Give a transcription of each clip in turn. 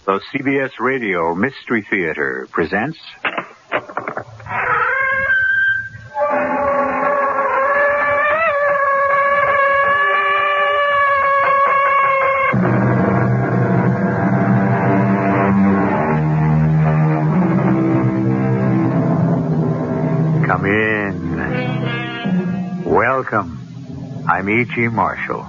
The CBS Radio Mystery Theater presents... Come in. Welcome. I'm E.G. Marshall.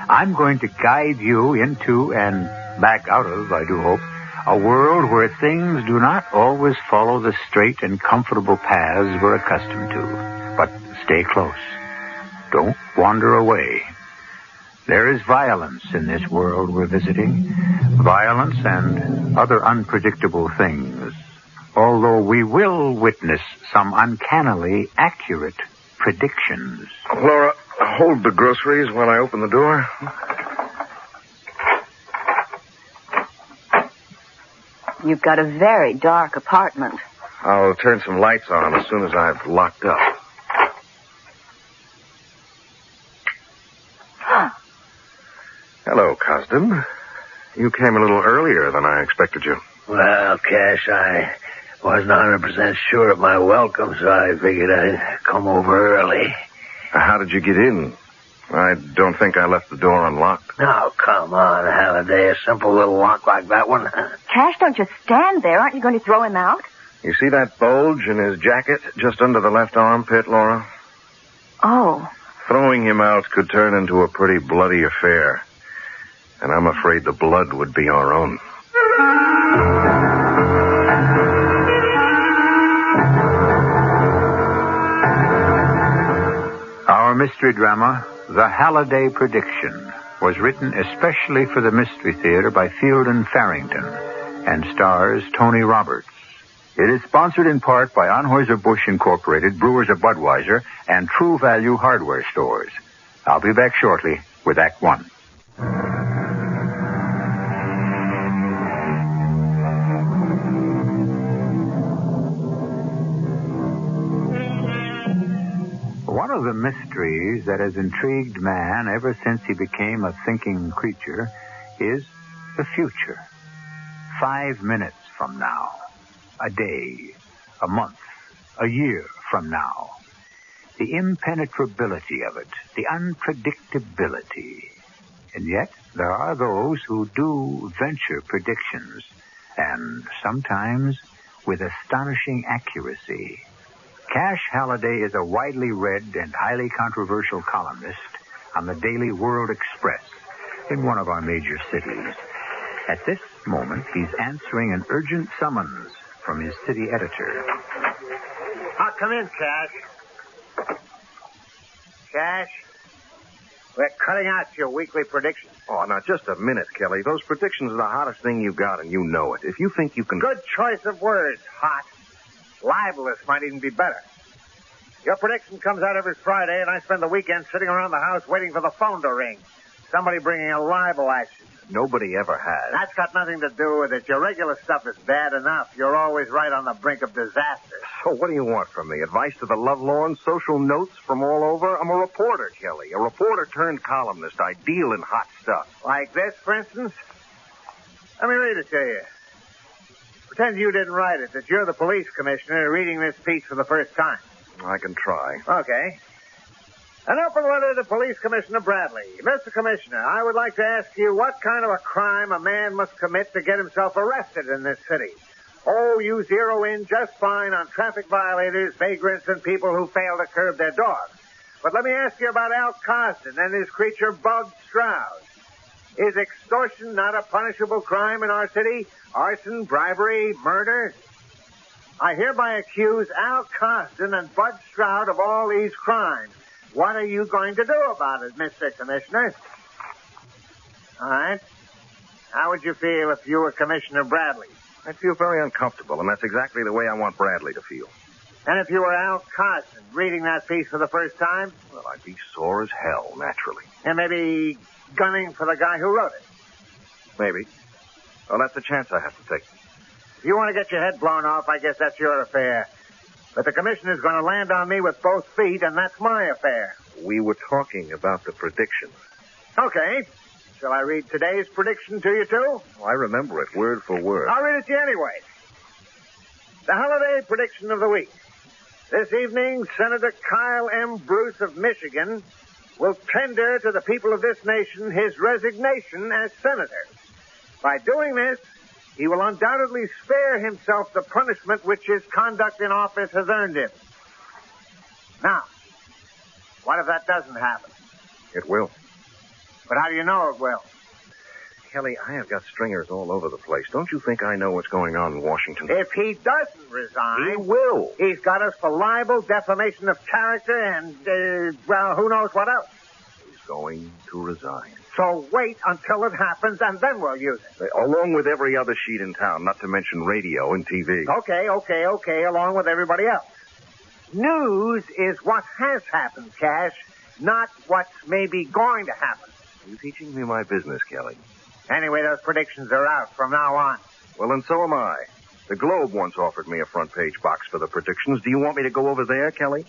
I'm going to guide you into and back out of, I do hope, a world where things do not always follow the straight and comfortable paths we're accustomed to. But stay close. Don't wander away. There is violence in this world we're visiting. Violence and other unpredictable things. Although we will witness some uncannily accurate predictions. Laura, hold the groceries while I open the door. You've got a very dark apartment. I'll turn some lights on as soon as I've locked up. Hello, Cosden. You came a little earlier than I expected you. Well, Cash, I wasn't 100% sure of my welcome, so I figured I'd come over early. How did you get in? I don't think I left the door unlocked. Now, come on, Haliday. A simple little lock like that one. Cash, don't just stand there. Aren't you going to throw him out? You see that bulge in his jacket just under the left armpit, Laura? Oh. Throwing him out could turn into a pretty bloody affair. And I'm afraid the blood would be our own. Our mystery drama, The Haliday Prediction, was written especially for the Mystery Theater by Field and Farrington and stars Tony Roberts. It is sponsored in part by Anheuser-Busch Incorporated, Brewers of Budweiser, and True Value Hardware Stores. I'll be back shortly with Act One. One of the mysteries that has intrigued man ever since he became a thinking creature is the future. 5 minutes from now, a day, a month, a year from now. The impenetrability of it, the unpredictability. And yet, there are those who do venture predictions, and sometimes with astonishing accuracy. Cash Haliday is a widely read and highly controversial columnist on the Daily World Express in one of our major cities. At this moment, he's answering an urgent summons from his city editor. Come in, Cash. Cash, we're cutting out your weekly predictions. Oh, now, just a minute, Kelly. Those predictions are the hottest thing you've got, and you know it. If you think you can... Good choice of words, hot. Libelous might even be better. Your prediction comes out every Friday, and I spend the weekend sitting around the house waiting for the phone to ring. Somebody bringing a libel action. Nobody ever has. That's got nothing to do with it. Your regular stuff is bad enough. You're always right on the brink of disaster. So what do you want from me? Advice to the lovelorn? Social notes from all over? I'm a reporter, Kelly. A reporter turned columnist. I deal in hot stuff. Like this, for instance? Let me read it to you. Pretend you didn't write it, that you're the police commissioner reading this piece for the first time. I can try. Okay. An open letter to Police Commissioner Bradley. Mr. Commissioner, I would like to ask you what kind of a crime a man must commit to get himself arrested in this city. Oh, you zero in just fine on traffic violators, vagrants, and people who fail to curb their dogs. But let me ask you about Al Cosden and his creature, Bud Stroud. Is extortion not a punishable crime in our city? Arson, bribery, murder? I hereby accuse Al Cosden and Bud Stroud of all these crimes. What are you going to do about it, Mr. Commissioner? All right. How would you feel if you were Commissioner Bradley? I'd feel very uncomfortable, and that's exactly the way I want Bradley to feel. And if you were Al Cosden reading that piece for the first time? Well, I'd be sore as hell, naturally. And maybe gunning for the guy who wrote it? Maybe. Well, that's a chance I have to take. If you want to get your head blown off, I guess that's your affair. But the commissioner's going to land on me with both feet, and that's my affair. We were talking about the predictions. Okay. Shall I read today's prediction to you, too? Oh, I remember it, word for word. I'll read it to you anyway. The Haliday prediction of the week. This evening, Senator Kyle M. Bruce of Michigan will tender to the people of this nation his resignation as senator. By doing this, he will undoubtedly spare himself the punishment which his conduct in office has earned him. Now, what if that doesn't happen? It will. But how do you know it will? Kelly, I have got stringers all over the place. Don't you think I know what's going on in Washington? If he doesn't resign... He will. He's got us for libel, defamation of character, and, who knows what else. He's going to resign. So wait until it happens, and then we'll use it. Along with every other sheet in town, not to mention radio and TV. Okay, along with everybody else. News is what has happened, Cash, not what's maybe going to happen. You're teaching me my business, Kelly. Anyway, those predictions are out from now on. Well, and so am I. The Globe once offered me a front-page box for the predictions. Do you want me to go over there, Kelly?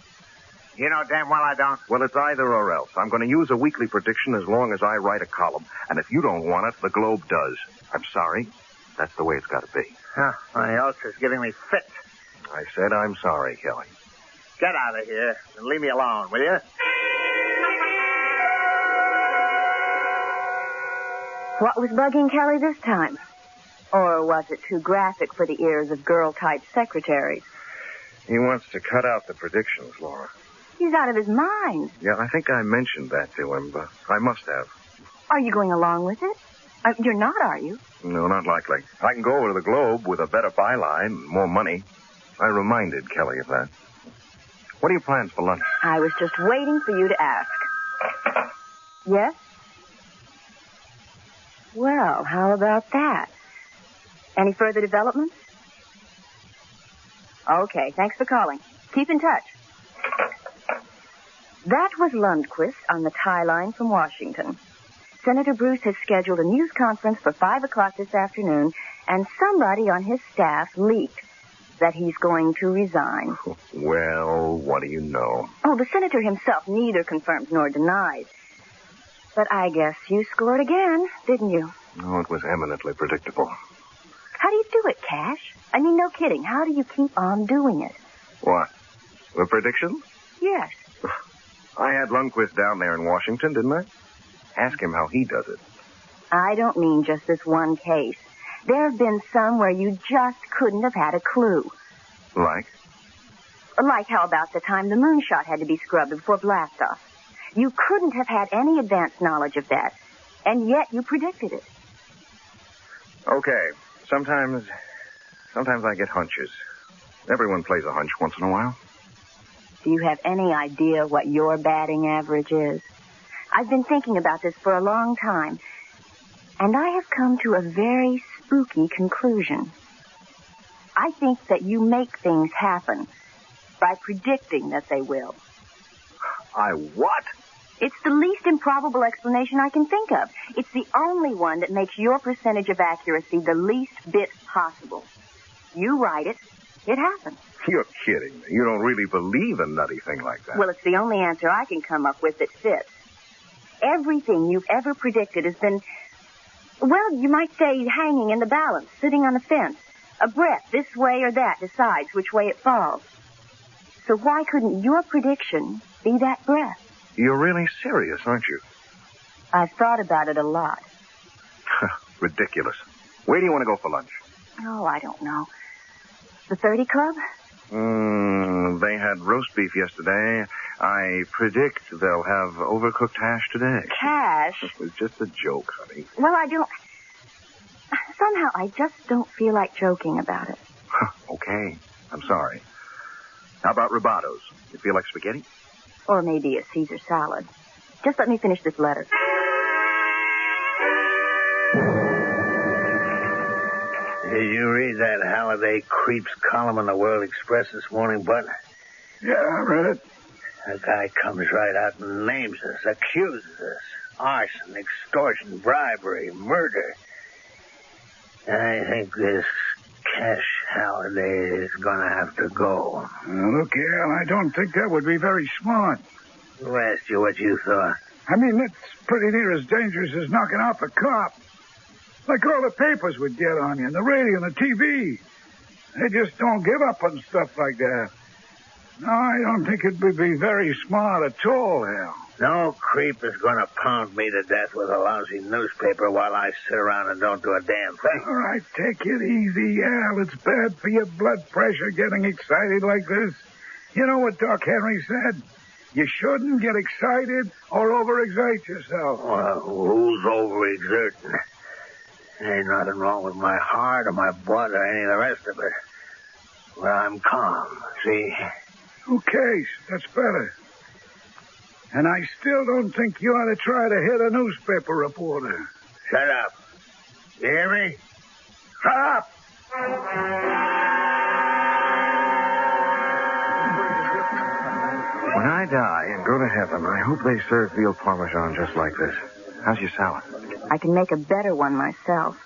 You know damn well I don't. Well, it's either or else. I'm going to use a weekly prediction as long as I write a column. And if you don't want it, the Globe does. I'm sorry. That's the way it's got to be. My ulcer's giving me fits. I said I'm sorry, Kelly. Get out of here and leave me alone, will you? What was bugging Kelly this time? Or was it too graphic for the ears of girl-type secretaries? He wants to cut out the predictions, Laura. He's out of his mind. Yeah, I think I mentioned that to him, but I must have. Are you going along with it? You're not, are you? No, not likely. I can go over to the Globe with a better byline and more money. I reminded Kelly of that. What are your plans for lunch? I was just waiting for you to ask. Yes? Well, how about that? Any further developments? Okay, thanks for calling. Keep in touch. That was Lundquist on the tie line from Washington. Senator Bruce has scheduled a news conference for 5 o'clock this afternoon, and somebody on his staff leaked that he's going to resign. Well, what do you know? Oh, the senator himself neither confirms nor denies. But I guess you scored again, didn't you? Oh, it was eminently predictable. How do you do it, Cash? I mean, no kidding. How do you keep on doing it? What? The predictions? Yes. I had Lundquist down there in Washington, didn't I? Ask him how he does it. I don't mean just this one case. There have been some where you just couldn't have had a clue. Like? Like how about the time the moonshot had to be scrubbed before blastoff. You couldn't have had any advanced knowledge of that, and yet you predicted it. Okay. Sometimes I get hunches. Everyone plays a hunch once in a while. Do you have any idea what your batting average is? I've been thinking about this for a long time, and I have come to a very spooky conclusion. I think that you make things happen by predicting that they will. I what? It's the least improbable explanation I can think of. It's the only one that makes your percentage of accuracy the least bit possible. You write it, it happens. You're kidding me. You don't really believe a nutty thing like that. Well, it's the only answer I can come up with that fits. Everything you've ever predicted has been, well, you might say hanging in the balance, sitting on the fence. A breath this way or that decides which way it falls. So why couldn't your prediction be that breath? You're really serious, aren't you? I've thought about it a lot. Ridiculous. Where do you want to go for lunch? Oh, I don't know. The 30 Club? They had roast beef yesterday. I predict they'll have overcooked hash today. Cash? It was just a joke, honey. Well, somehow I just don't feel like joking about it. Okay. I'm sorry. How about Robatos? You feel like spaghetti? Or maybe a Caesar salad. Just let me finish this letter. Did you read that Haliday creeps column in the World Express this morning, Bud? Yeah, I read it. That guy comes right out and names us, accuses us. Arson, extortion, bribery, murder. I think this Cash Haliday is going to have to go. Look here, I don't think that would be very smart. Who asked you what you thought? I mean, it's pretty near as dangerous as knocking off a cop. Like all the papers would get on you, and the radio and the TV. They just don't give up on stuff like that. No, I don't think it would be very smart at all, Hal. No creep is going to pound me to death with a lousy newspaper while I sit around and don't do a damn thing. All right, take it easy, Al. It's bad for your blood pressure getting excited like this. You know what Doc Henry said? You shouldn't get excited or overexert yourself. Well, who's overexerting? Ain't nothing wrong with my heart or my blood or any of the rest of it. Well, I'm calm, see? Okay, that's better. And I still don't think you ought to try to hit a newspaper reporter. Shut up. You hear me? Shut up! When I die and go to heaven, I hope they serve veal parmesan just like this. How's your salad? I can make a better one myself.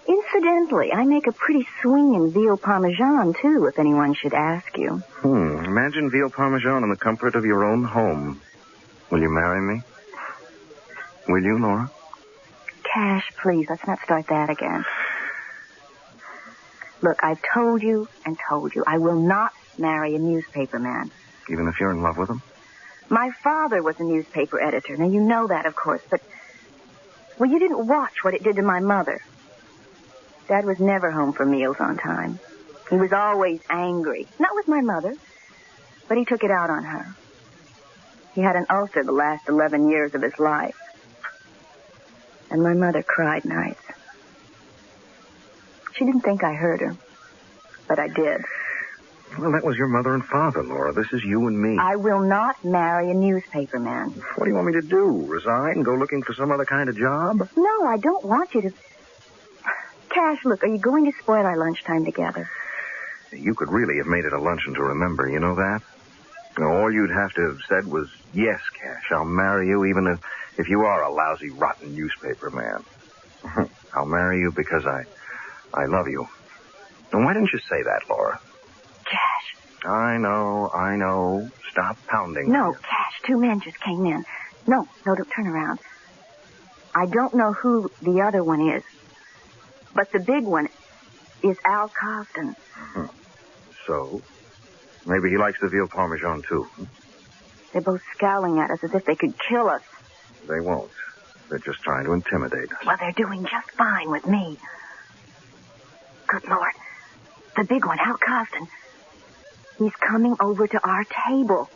Incidentally, I make a pretty swinging veal parmesan, too, if anyone should ask you. Imagine veal parmesan in the comfort of your own home. Will you marry me? Will you, Laura? Cash, please, let's not start that again. Look, I've told you and told you, I will not marry a newspaper man. Even if you're in love with him? My father was a newspaper editor. Now, you know that, of course, but... Well, you didn't watch what it did to my mother. Dad was never home for meals on time. He was always angry. Not with my mother, but he took it out on her. He had an ulcer the last 11 years of his life. And my mother cried nights. She didn't think I heard her, but I did. Well, that was your mother and father, Laura. This is you and me. I will not marry a newspaper man. What do you want me to do? Resign and go looking for some other kind of job? No, I don't want you to... Cash, look, are you going to spoil our lunchtime together? You could really have made it a luncheon to remember, you know that? All you'd have to have said was, yes, Cash, I'll marry you even if you are a lousy, rotten newspaper man. I'll marry you because I love you. And why didn't you say that, Laura? Cash. I know. Stop pounding. No, Cash, 2 men just came in. No, don't turn around. I don't know who the other one is, but the big one is Al Coston. So? Maybe he likes the veal parmesan, too. They're both scowling at us as if they could kill us. They won't. They're just trying to intimidate us. Well, they're doing just fine with me. Good Lord. The big one, Al Coston. He's coming over to our table.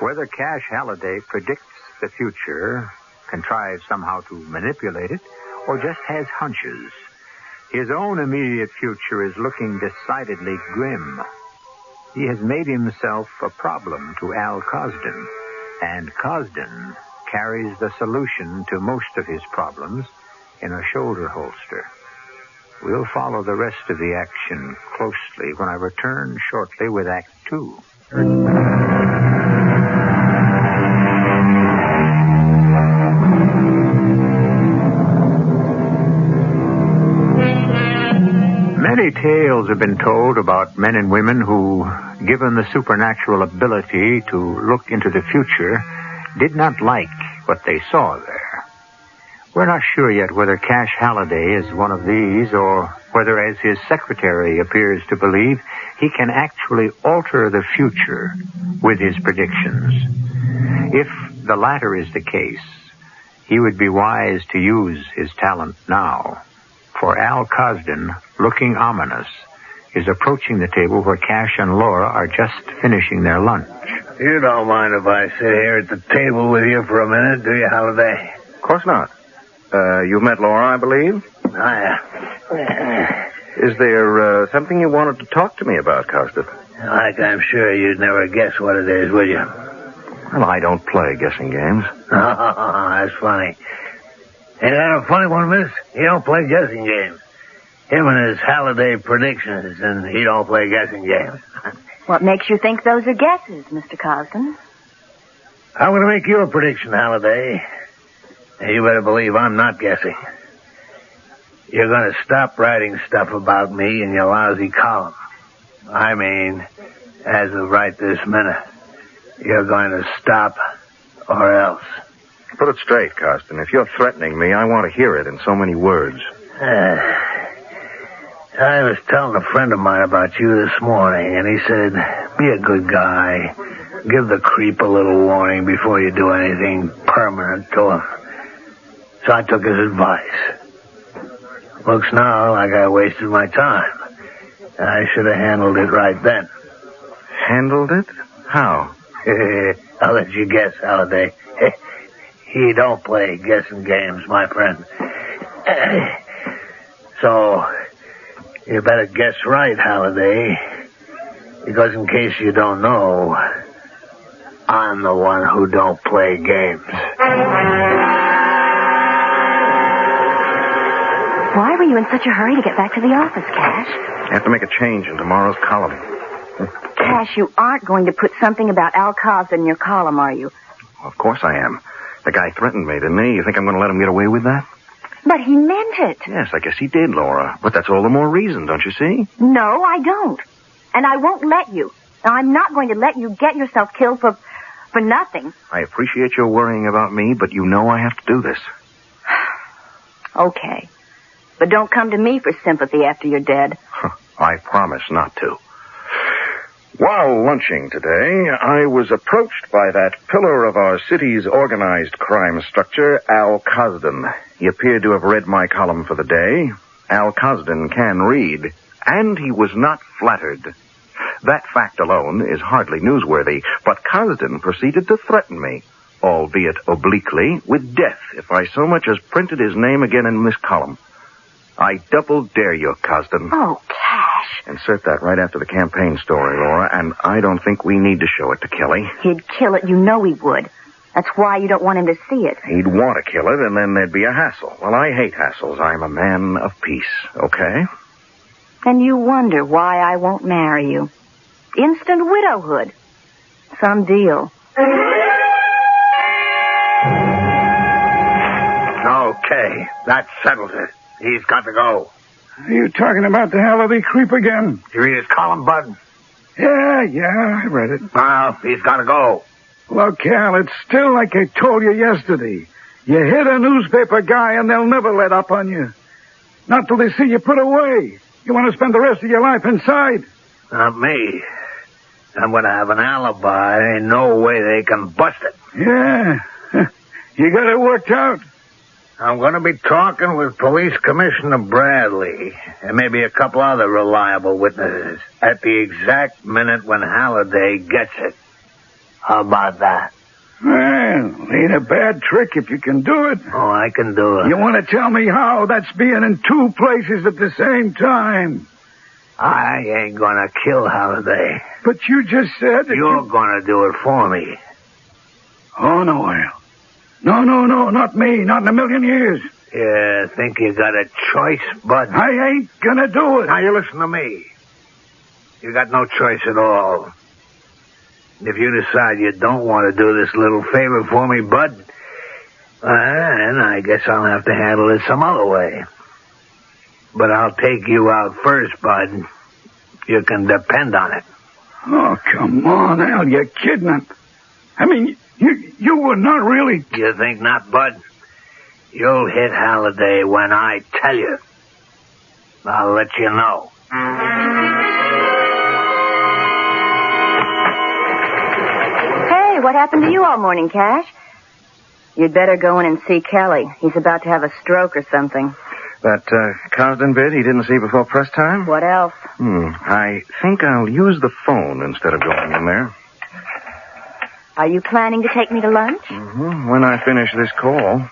Whether Cash Haliday predicts the future, contrives somehow to manipulate it, or just has hunches, his own immediate future is looking decidedly grim. He has made himself a problem to Al Cosden, and Cosden carries the solution to most of his problems in a shoulder holster. We'll follow the rest of the action closely when I return shortly with Act 2. Many tales have been told about men and women who, given the supernatural ability to look into the future, did not like what they saw there. We're not sure yet whether Cash Haliday is one of these, or whether, as his secretary appears to believe, he can actually alter the future with his predictions. If the latter is the case, he would be wise to use his talent now. For Al Cosden, looking ominous, is approaching the table where Cash and Laura are just finishing their lunch. You don't mind if I sit here at the table with you for a minute, do you, Haliday? Of course not. You've met Laura, I believe? Is there something you wanted to talk to me about, Cosden? Like I'm sure you'd never guess what it is, would you? Well, I don't play guessing games. That's funny. Ain't that a funny one, miss? He don't play guessing games. Him and his Haliday predictions, and he don't play guessing games. What makes you think those are guesses, Mr. Cosden? I'm going to make you a prediction, Haliday. And you better believe I'm not guessing. You're going to stop writing stuff about me in your lousy column. I mean, as of right this minute, you're going to stop or else. Put it straight, Carsten. If you're threatening me, I want to hear it in so many words. I was telling a friend of mine about you this morning, and he said, be a good guy. Give the creep a little warning before you do anything permanent to him. So I took his advice. Looks now like I wasted my time. I should have handled it right then. Handled it? How? I'll let you guess, Haliday. He don't play guessing games, my friend. So, you better guess right, Haliday. Because in case you don't know, I'm the one who don't play games. Why were you in such a hurry to get back to the office, Cash? I have to make a change in tomorrow's column. Cash, you aren't going to put something about Al Cosden in your column, are you? Well, of course I am. The guy threatened me, didn't he? You think I'm going to let him get away with that? But he meant it. Yes, I guess he did, Laura. But that's all the more reason, don't you see? No, I don't. And I won't let you. I'm not going to let you get yourself killed for nothing. I appreciate your worrying about me, but you know I have to do this. Okay. But don't come to me for sympathy after you're dead. I promise not to. While lunching today, I was approached by that pillar of our city's organized crime structure, Al Cosden. He appeared to have read my column for the day. Al Cosden can read, and he was not flattered. That fact alone is hardly newsworthy, but Cosden proceeded to threaten me, albeit obliquely, with death if I so much as printed his name again in this column. I double dare you, Cosden. Oh, Cash. Insert that right after the campaign story, Laura, and I don't think we need to show it to Kelly. He'd kill it. You know he would. That's why you don't want him to see it. He'd want to kill it, and then there'd be a hassle. Well, I hate hassles. I'm a man of peace, okay? And you wonder why I won't marry you. Instant widowhood. Some deal. Okay, that settles it. He's got to go. Are you talking about the Haliday creep again? Did you read his column, Bud? Yeah, I read it. Well, he's got to go. Look, Cal, it's still like I told you yesterday. You hit a newspaper guy and they'll never let up on you. Not till they see you put away. You want to spend the rest of your life inside? Not me. I'm going to have an alibi. Ain't no way they can bust it. Yeah. You got it worked out. I'm going to be talking with Police Commissioner Bradley and maybe a couple other reliable witnesses at the exact minute when Haliday gets it. How about that? Well, ain't a bad trick if you can do it. Oh, I can do it. You want to tell me how? That's being in two places at the same time. I ain't going to kill Haliday. But you just said that You're going to do it for me. Oh, no, Al. No, not me. Not in a million years. You think you got a choice, Bud? I ain't gonna do it. Now, you listen to me. You got no choice at all. If you decide you don't want to do this little favor for me, Bud, then I guess I'll have to handle it some other way. But I'll take you out first, Bud. You can depend on it. Oh, come on, Al. You're kidding. I mean, you were not really... You think not, Bud? You'll hit Haliday when I tell you. I'll let you know. Hey, what happened to you all morning, Cash? You'd better go in and see Kelly. He's about to have a stroke or something. That Cosden bit he didn't see before press time? What else? I think I'll use the phone instead of going in there. Are you planning to take me to lunch? Mm-hmm. When I finish this call.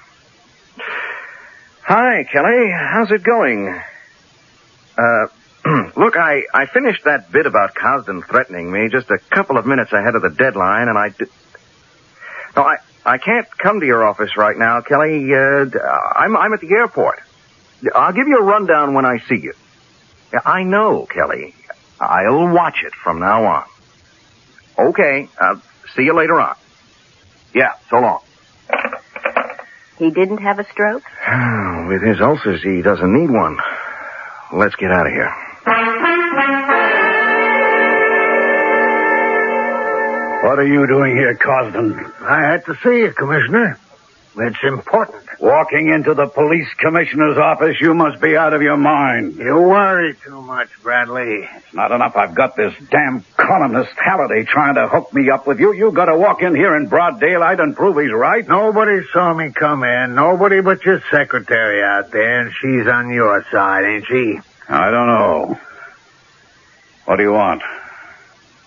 Hi, Kelly. How's it going? Look, I finished that bit about Cosden threatening me just a couple of minutes ahead of the deadline, and No, I can't come to your office right now, Kelly. I'm at the airport. I'll give you a rundown when I see you. I know, Kelly. I'll watch it from now on. Okay. See you later on. Yeah, so long. He didn't have a stroke? With his ulcers, he doesn't need one. Let's get out of here. What are you doing here, Cosden? I had to see you, Commissioner. It's important. Walking into the police commissioner's office, you must be out of your mind. You worry too much, Bradley. It's not enough I've got this damn columnist Haliday trying to hook me up with you. You gotta walk in here in broad daylight and prove he's right. Nobody saw me come in. Nobody but your secretary out there, and she's on your side, ain't she? I don't know. What do you want?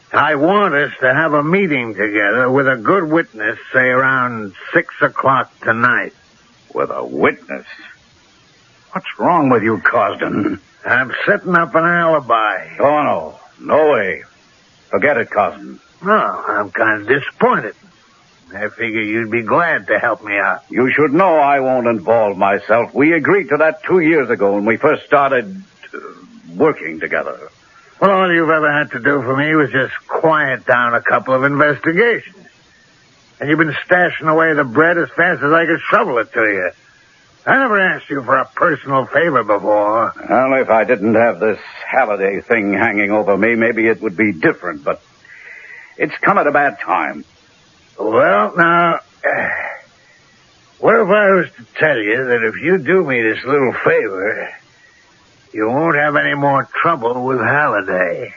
I want us to have a meeting together with a good witness, say around 6 o'clock tonight. With a witness? What's wrong with you, Cosden? I'm setting up an alibi. Oh, no. No way. Forget it, Cosden. No, I'm kind of disappointed. I figure you'd be glad to help me out. You should know I won't involve myself. We agreed to that 2 years ago when we first started working together. Well, all you've ever had to do for me was just quiet down a couple of investigations. And you've been stashing away the bread as fast as I could shovel it to you. I never asked you for a personal favor before. Well, if I didn't have this Haliday thing hanging over me, maybe it would be different, but it's come at a bad time. Well, now, what if I was to tell you that if you do me this little favor, you won't have any more trouble with Haliday?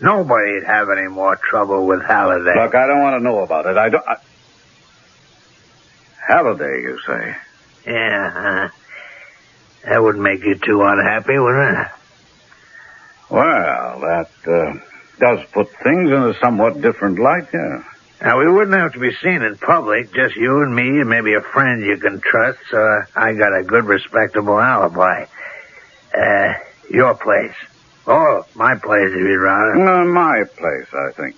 Nobody'd have any more trouble with Haliday. Look, I don't want to know about it. Haliday, you say? Yeah, that wouldn't make you too unhappy, would it? Well, that does put things in a somewhat different light, yeah. Now, we wouldn't have to be seen in public, just you and me and maybe a friend you can trust, so I got a good, respectable alibi. Your place. Or my place, if you'd rather. My place, I think.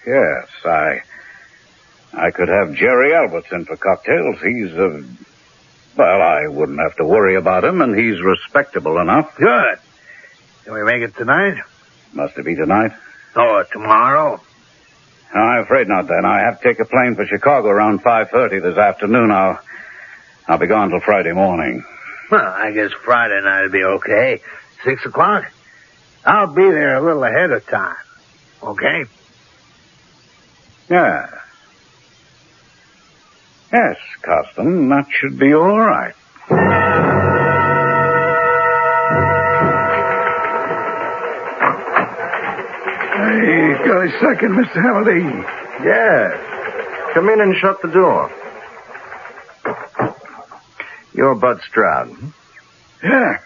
Yes, I could have Jerry Alberts in for cocktails. He's, well, I wouldn't have to worry about him, and he's respectable enough. Good. Can we make it tonight? Must it be tonight? Or tomorrow? No, I'm afraid not, then. I have to take a plane for Chicago around 5:30 this afternoon. I'll be gone till Friday morning. Well, I guess Friday night will be okay. 6 o'clock? I'll be there a little ahead of time. Okay? Yeah. Yes, Cosden, that should be all right. Hey, got a second, Mr. Haliday? Yes. Come in and shut the door. You're Bud Stroud. Yeah.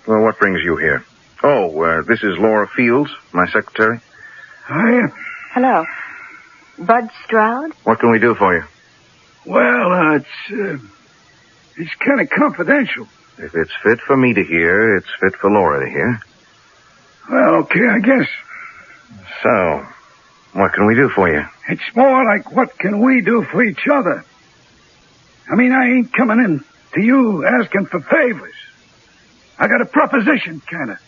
Well, what brings you here? Oh, this is Laura Fields, my secretary. Hiya. Hello. Bud Stroud? What can we do for you? Well, it's kind of confidential. If it's fit for me to hear, it's fit for Laura to hear. Well, okay, I guess. So, what can we do for you? It's more like what can we do for each other? I mean, I ain't coming in to you asking for favors. I got a proposition, kind of.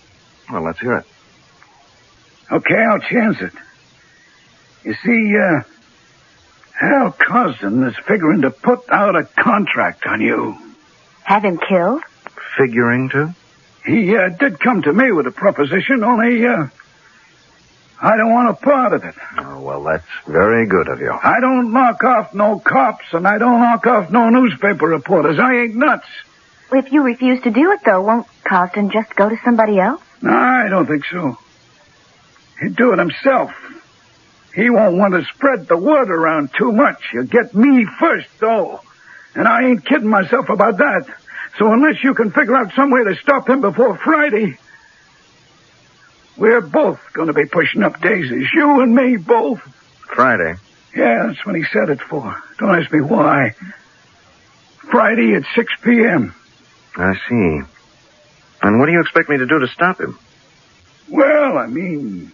Well, let's hear it. Okay, I'll chance it. You see, Hal Cosden is figuring to put out a contract on you. Have him killed? Figuring to? He did come to me with a proposition, only I don't want a part of it. Oh, well, that's very good of you. I don't knock off no cops, and I don't knock off no newspaper reporters. I ain't nuts. If you refuse to do it, though, won't Cosden just go to somebody else? No, I don't think so. He'd do it himself. He won't want to spread the word around too much. He'll get me first, though. And I ain't kidding myself about that. So unless you can figure out some way to stop him before Friday, we're both going to be pushing up daisies. You and me, both. Friday? Yeah, that's when he said it for. Don't ask me why. Friday at 6 p.m. I see. And what do you expect me to do to stop him? Well, I mean,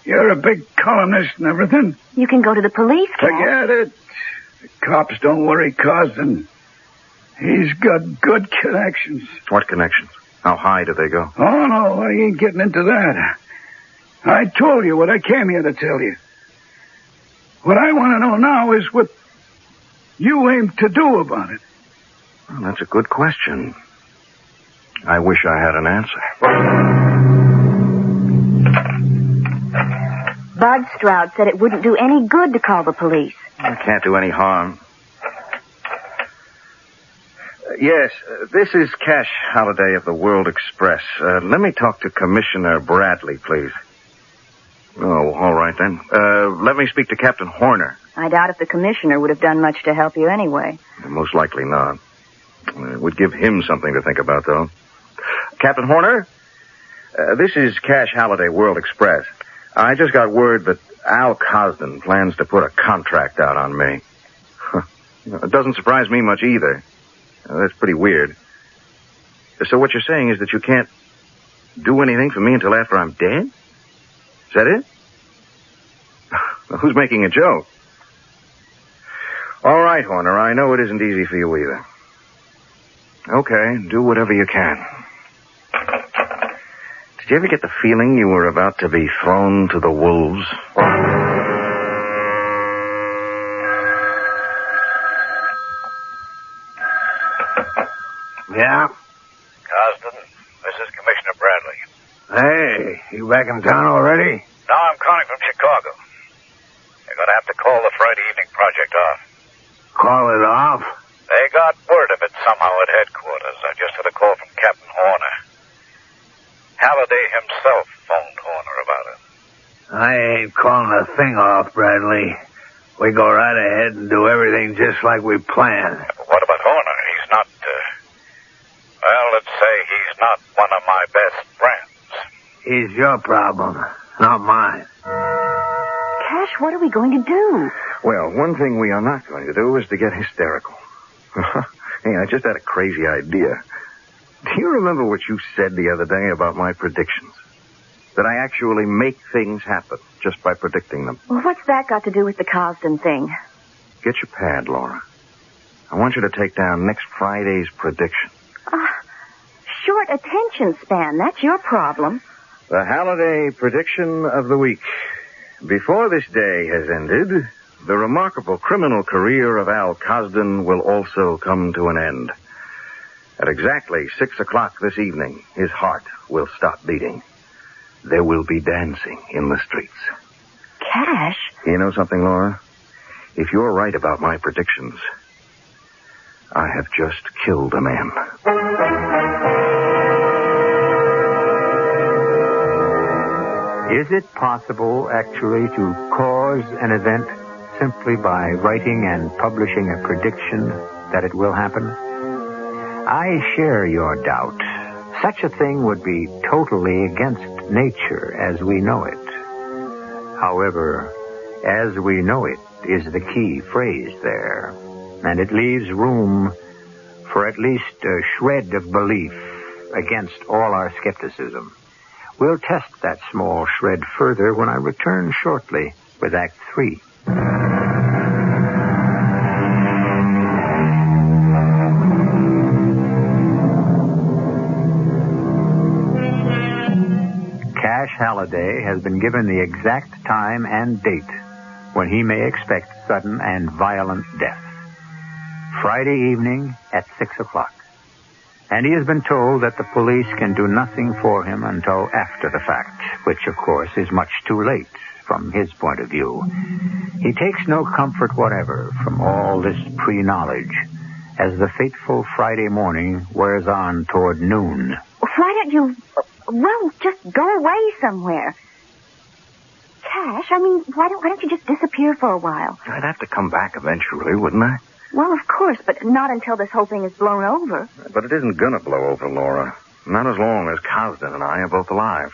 you're a big columnist and everything. You can go to the police, Cat. Forget it. The cops don't worry, Cosden. He's got good connections. What connections? How high do they go? Oh, no, I ain't getting into that. I told you what I came here to tell you. What I want to know now is what you aim to do about it. Well, that's a good question. I wish I had an answer. Bud Stroud said it wouldn't do any good to call the police. It can't do any harm. Yes, this is Cash Haliday of the World Express. Let me talk to Commissioner Bradley, please. Oh, all right then. Let me speak to Captain Horner. I doubt if the commissioner would have done much to help you anyway. Most likely not. It would give him something to think about, though. Captain Horner, this is Cash Haliday, World Express. I just got word that Al Cosden plans to put a contract out on me. It doesn't surprise me much either. That's pretty weird. So what you're saying is that you can't do anything for me until after I'm dead? Is that it? Who's making a joke? All right, Horner, I know it isn't easy for you either. Okay, do whatever you can. Did you ever get the feeling you were about to be thrown to the wolves? Yeah? Cosden, this is Commissioner Bradley. Hey, you back in town already? No, I'm calling from Chicago. You're going to have to call the Friday evening project off. Call it off? They got word of it somehow at headquarters. I just had a call from Captain Horner. Halliday himself phoned Horner about it. I ain't calling a thing off, Bradley. We go right ahead and do everything just like we planned. But what about Horner? He's not, well, let's say he's not one of my best friends. He's your problem, not mine. Cash, what are we going to do? Well, one thing we are not going to do is to get hysterical. Hey, I just had a crazy idea. Do you remember what you said the other day about my predictions? That I actually make things happen just by predicting them. Well, what's that got to do with the Cosden thing? Get your pad, Laura. I want you to take down next Friday's prediction. Short attention span. That's your problem. The Haliday prediction of the week. Before this day has ended, the remarkable criminal career of Al Cosden will also come to an end. At exactly 6 o'clock this evening, his heart will stop beating. There will be dancing in the streets. Cash? You know something, Laura? If you're right about my predictions, I have just killed a man. Is it possible, actually, to cause an event simply by writing and publishing a prediction that it will happen? I share your doubt. Such a thing would be totally against nature as we know it. However, as we know it is the key phrase there, and it leaves room for at least a shred of belief against all our skepticism. We'll test that small shred further when I return shortly with Act 3. Cash Haliday has been given the exact time and date when he may expect sudden and violent death. Friday evening at 6 o'clock. And he has been told that the police can do nothing for him until after the fact, which, of course, is much too late from his point of view. He takes no comfort whatever from all this pre-knowledge as the fateful Friday morning wears on toward noon. Why don't you, just go away somewhere? Cash, why don't you just disappear for a while? I'd have to come back eventually, wouldn't I? Well, of course, but not until this whole thing is blown over. But it isn't gonna blow over, Laura. Not as long as Cosden and I are both alive.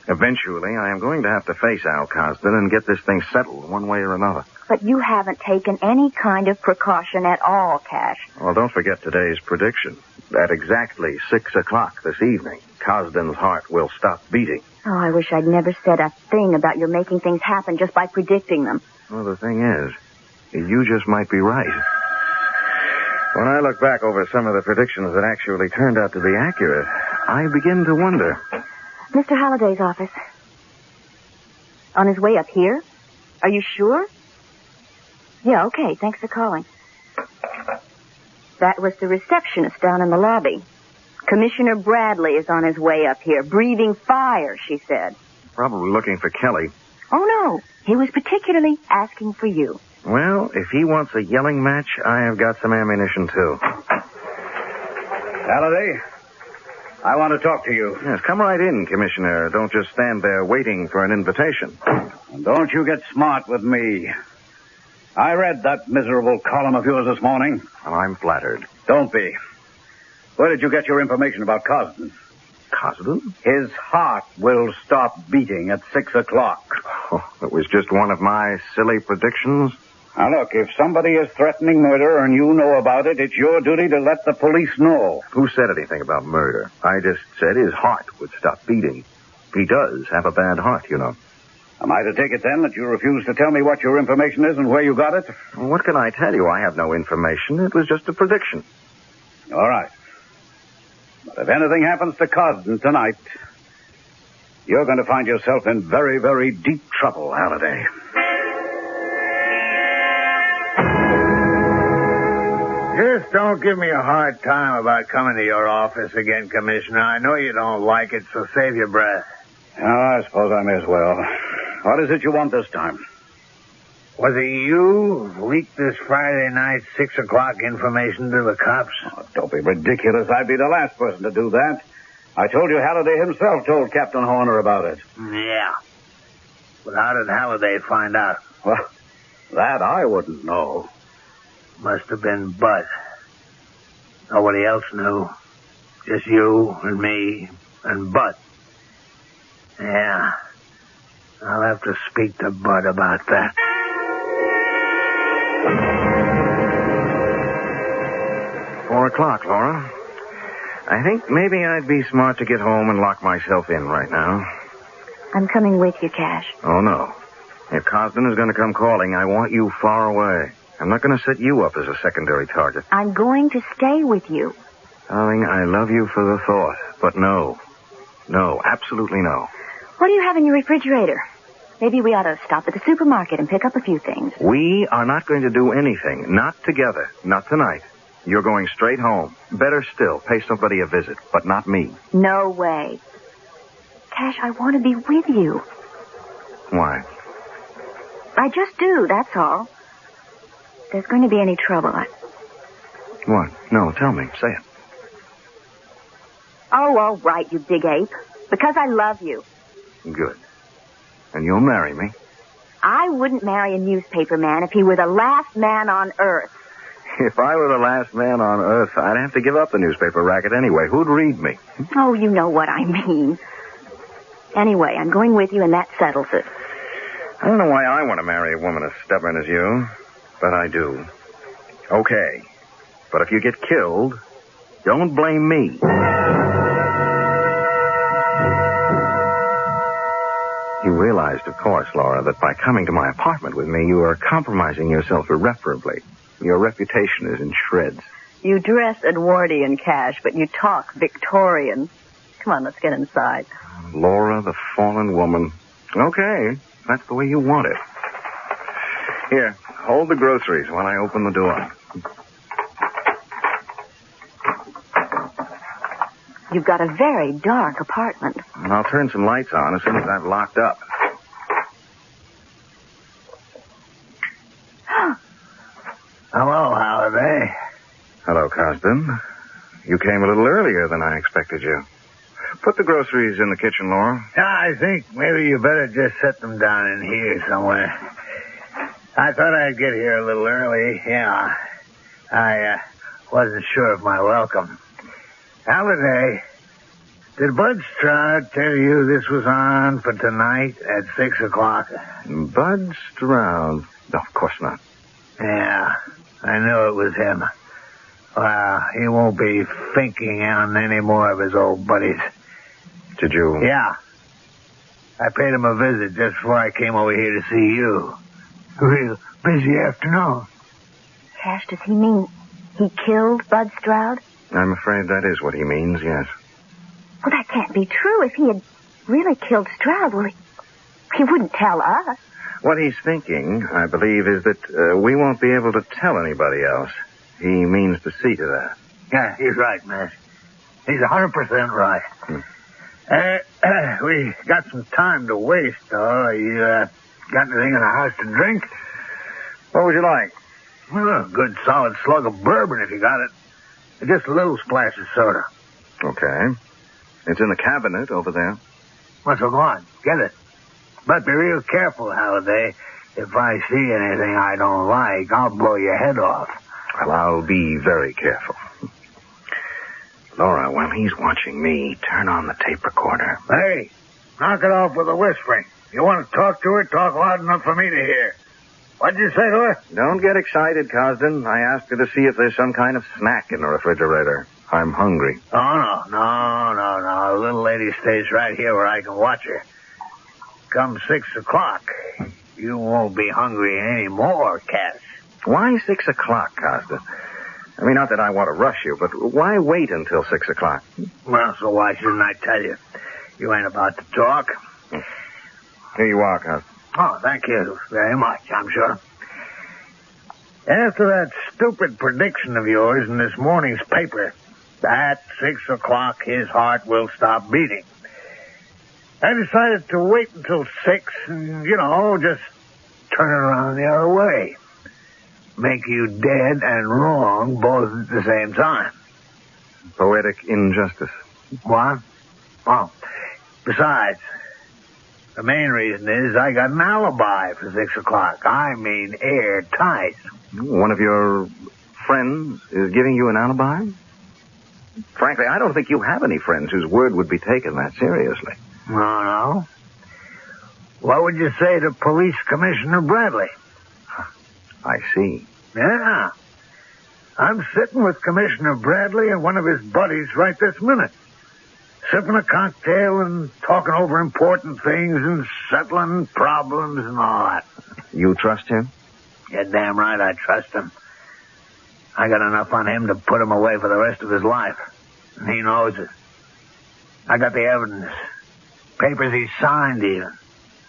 Eventually, I am going to have to face Al Cosden and get this thing settled one way or another. But you haven't taken any kind of precaution at all, Cash. Well, don't forget today's prediction. At exactly 6 o'clock this evening, Cosden's heart will stop beating. Oh, I wish I'd never said a thing about your making things happen just by predicting them. Well, the thing is, you just might be right. When I look back over some of the predictions that actually turned out to be accurate, I begin to wonder. Mr. Halliday's office. On his way up here? Are you sure? Yeah, okay. Thanks for calling. That was the receptionist down in the lobby. Commissioner Bradley is on his way up here, breathing fire, she said. Probably looking for Kelly. Oh, no. He was particularly asking for you. Well, if he wants a yelling match, I have got some ammunition, too. Haliday, I want to talk to you. Yes, come right in, Commissioner. Don't just stand there waiting for an invitation. And don't you get smart with me. I read that miserable column of yours this morning. Well, I'm flattered. Don't be. Where did you get your information about Cosden? Cosden? His heart will stop beating at 6 o'clock. Oh, it was just one of my silly predictions. Now, look, if somebody is threatening murder and you know about it, it's your duty to let the police know. Who said anything about murder? I just said his heart would stop beating. He does have a bad heart, you know. Am I to take it then that you refuse to tell me what your information is and where you got it? Well, what can I tell you? I have no information. It was just a prediction. All right. But if anything happens to Cosden tonight, you're going to find yourself in very, very deep trouble, Haliday. Just don't give me a hard time about coming to your office again, Commissioner. I know you don't like it, so save your breath. Oh, I suppose I may as well. What is it you want this time? Was it you who leaked this Friday night 6 o'clock information to the cops? Oh, don't be ridiculous. I'd be the last person to do that. I told you Haliday himself told Captain Horner about it. Yeah. But how did Haliday find out? Well, that I wouldn't know. Must have been Bud. Nobody else knew. Just you and me and Bud. Yeah. I'll have to speak to Bud about that. 4 o'clock, Laura. I think maybe I'd be smart to get home and lock myself in right now. I'm coming with you, Cash. Oh, no. If Cosden is going to come calling, I want you far away. I'm not going to set you up as a secondary target. I'm going to stay with you. Darling, I love you for the thought, but no. No, absolutely no. What do you have in your refrigerator? Maybe we ought to stop at the supermarket and pick up a few things. We are not going to do anything. Not together. Not tonight. You're going straight home. Better still, pay somebody a visit, but not me. No way. Cash, I want to be with you. Why? I just do, that's all. If there's going to be any trouble, What? No, tell me. Say it. Oh, all right, you big ape. Because I love you. Good. And you'll marry me? I wouldn't marry a newspaper man if he were the last man on Earth. If I were the last man on Earth, I'd have to give up the newspaper racket anyway. Who'd read me? Oh, you know what I mean. Anyway, I'm going with you, and that settles it. I don't know why I want to marry a woman as stubborn as you, but I do. Okay. But if you get killed, don't blame me. You realized, of course, Laura, that by coming to my apartment with me, you are compromising yourself irreparably. Your reputation is in shreds. You dress Edwardian, Cash, but you talk Victorian. Come on, let's get inside. Laura, the fallen woman. Okay, that's the way you want it. Here, hold the groceries while I open the door. You've got a very dark apartment. And I'll turn some lights on as soon as I've locked up. Hello, Haliday. Hello, Cosden. You came a little earlier than I expected you. Put the groceries in the kitchen, Laura. I think maybe you better just set them down in here somewhere. I thought I'd get here a little early. Yeah. I wasn't sure of my welcome. Haliday, did Bud Stroud tell you this was on for tonight at 6 o'clock? Bud Stroud? No, of course not. Yeah, I knew it was him. Well, he won't be thinking on any more of his old buddies. Did you? Yeah. I paid him a visit just before I came over here to see you. Real busy afternoon. Cash, does he mean he killed Bud Stroud? I'm afraid that is what he means, yes. Well, that can't be true. If he had really killed Stroud, well, he wouldn't tell us. What he's thinking, I believe, is that we won't be able to tell anybody else. He means to see to that. Yeah, he's right, Matt. He's 100% right. We got some time to waste, though. You got anything in the house to drink? What would you like? Well, a good solid slug of bourbon if you got it. Just a little splash of soda. Okay. It's in the cabinet over there. Well, so go on. Get it. But be real careful, Haliday. If I see anything I don't like, I'll blow your head off. Well, I'll be very careful. Laura, while he's watching me, turn on the tape recorder. Hey, knock it off with the whispering. If you want to talk to her, talk loud enough for me to hear. What'd you say to her? Don't get excited, Cosden. I asked her to see if there's some kind of snack in the refrigerator. I'm hungry. Oh, no. The little lady stays right here where I can watch her. Come 6 o'clock, you won't be hungry anymore, Cass. Why 6 o'clock, Cosden? I mean, not that I want to rush you, but why wait until 6 o'clock? Well, so why shouldn't I tell you? You ain't about to talk. Here you are, Cosden. Oh, thank you very much, I'm sure. After that stupid prediction of yours in this morning's paper, at 6 o'clock his heart will stop beating, I decided to wait until 6 and, just turn it around the other way. Make you dead and wrong both at the same time. Poetic injustice. What? Oh, besides, the main reason is I got an alibi for 6 o'clock. I mean airtight. One of your friends is giving you an alibi? Frankly, I don't think you have any friends whose word would be taken that seriously. No. What would you say to Police Commissioner Bradley? I see. Yeah. I'm sitting with Commissioner Bradley and one of his buddies right this minute. Sipping a cocktail and talking over important things and settling problems and all that. You trust him? You're damn right I trust him. I got enough on him to put him away for the rest of his life. And he knows it. I got the evidence. Papers he signed even.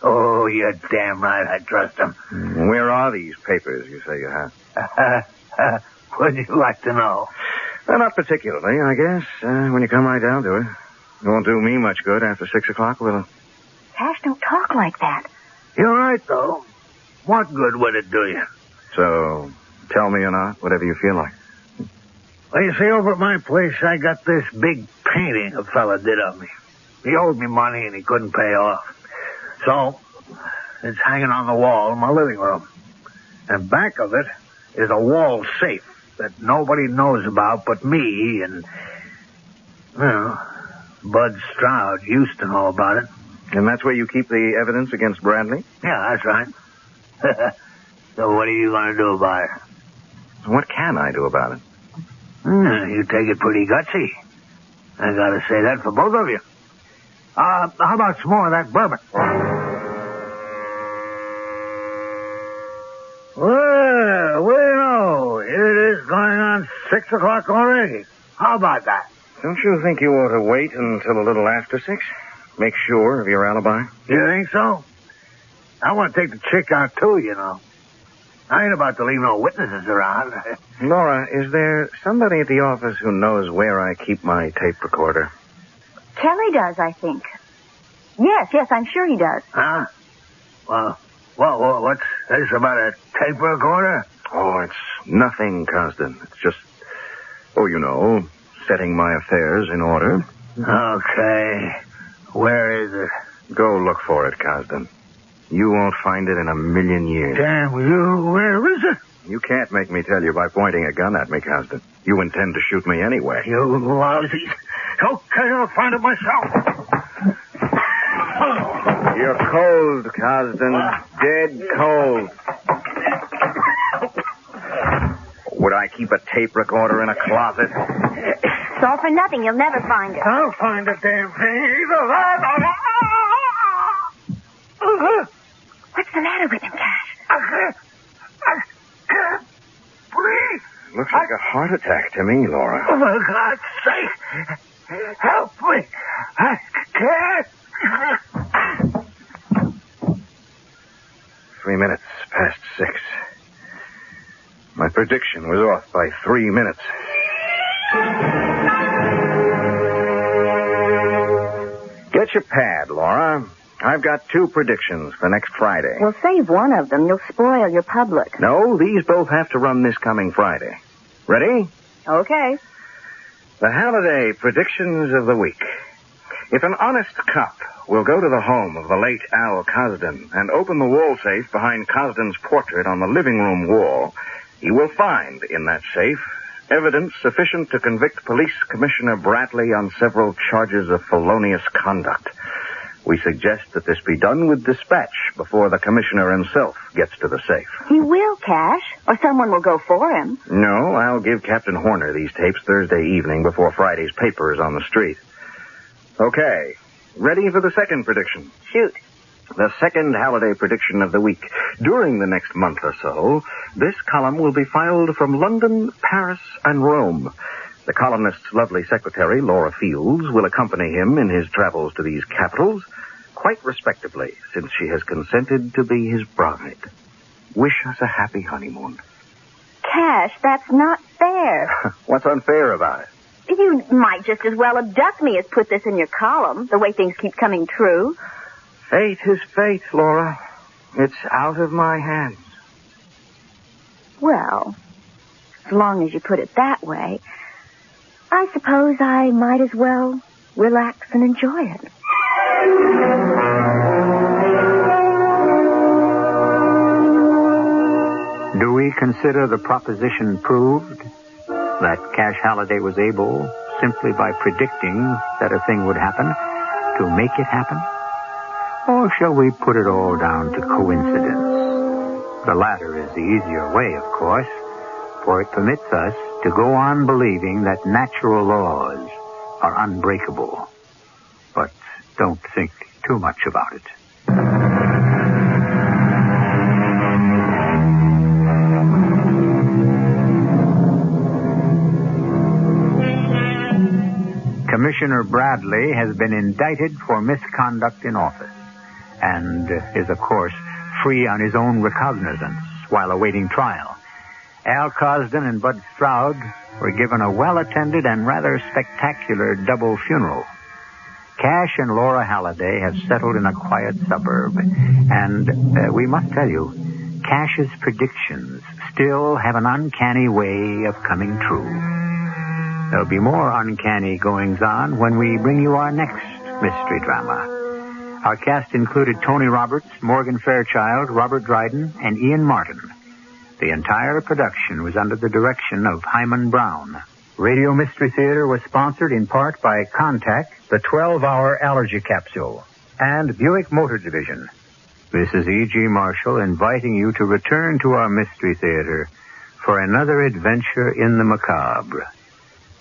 Oh, you're damn right I trust him. Where are these papers you say you have? Would you like to know? Well, not particularly, I guess. When you come right down to it. It won't do me much good after 6 o'clock, will it? Cash, don't talk like that. You're right, though. What good would it do you? So, tell me or not, whatever you feel like. Well, you see, over at my place, I got this big painting a fella did of me. He owed me money and he couldn't pay off. So, it's hanging on the wall in my living room. And back of it is a wall safe that nobody knows about but me and, Bud Stroud used to know about it. And that's where you keep the evidence against Bradley? Yeah, that's right. So what are you going to do about it? What can I do about it? You take it pretty gutsy. I got to say that for both of you. How about some more of that bourbon? Well, here it is going on 6 o'clock already. How about that? Don't you think you ought to wait until a little after 6? Make sure of your alibi? You think so? I want to take the chick out, too, I ain't about to leave no witnesses around. Laura, is there somebody at the office who knows where I keep my tape recorder? Kelly does, I think. Yes, I'm sure he does. Huh? Well, what's this about a tape recorder? Oh, it's nothing, Cosden. It's just, setting my affairs in order. Okay. Where is it? Go look for it, Cosden. You won't find it in a million years. Damn you, where is it? You can't make me tell you by pointing a gun at me, Cosden. You intend to shoot me anyway. You lousy. Okay, I'll find it myself. You're cold, Cosden. Dead cold. Would I keep a tape recorder in a closet? It's all for nothing. You'll never find it. I'll find the damn thing. Either that What's the matter with him, Cash? I can't breathe. Looks like a heart attack to me, Laura. Oh, for God's sake. Help me. I can't. 3 minutes past 6. My prediction was off by 3 minutes. Get your pad, Laura. I've got 2 predictions for next Friday. Well, save one of them. You'll spoil your public. No, these both have to run this coming Friday. Ready? Okay. The Haliday predictions of the week. If an honest cop will go to the home of the late Al Cosden and open the wall safe behind Cosden's portrait on the living room wall, he will find in that safe evidence sufficient to convict Police Commissioner Bradley on several charges of felonious conduct. We suggest that this be done with dispatch before the commissioner himself gets to the safe. He will, Cash, or someone will go for him. No, I'll give Captain Horner these tapes Thursday evening before Friday's paper is on the street. Okay, ready for the second prediction? Shoot. The second Haliday prediction of the week. During the next month or so, this column will be filed from London, Paris, and Rome. The columnist's lovely secretary, Laura Fields, will accompany him in his travels to these capitals, quite respectably, since she has consented to be his bride. Wish us a happy honeymoon. Cash, that's not fair. What's unfair about it? You might just as well abduct me as put this in your column, the way things keep coming true. Fate is fate, Laura. It's out of my hands. Well, as long as you put it that way, I suppose I might as well relax and enjoy it. Do we consider the proposition proved that Cash Haliday was able, simply by predicting that a thing would happen, to make it happen? Or shall we put it all down to coincidence? The latter is the easier way, of course, for it permits us to go on believing that natural laws are unbreakable. But don't think too much about it. Commissioner Bradley has been indicted for misconduct in office and is, of course, free on his own recognizance while awaiting trial. Al Cosden and Bud Stroud were given a well-attended and rather spectacular double funeral. Cash and Laura Haliday have settled in a quiet suburb, and we must tell you, Cash's predictions still have an uncanny way of coming true. There'll be more uncanny goings-on when we bring you our next mystery drama. Our cast included Tony Roberts, Morgan Fairchild, Robert Dryden, and Ian Martin. The entire production was under the direction of Hyman Brown. Radio Mystery Theater was sponsored in part by Contact, the 12-hour allergy capsule, and Buick Motor Division. This is E.G. Marshall inviting you to return to our Mystery Theater for another adventure in the macabre.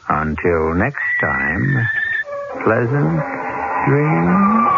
Until next time, pleasant dreams.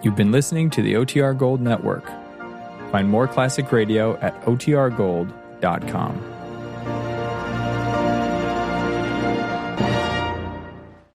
You've been listening to the OTR Gold Network. Find more classic radio at otrgold.com.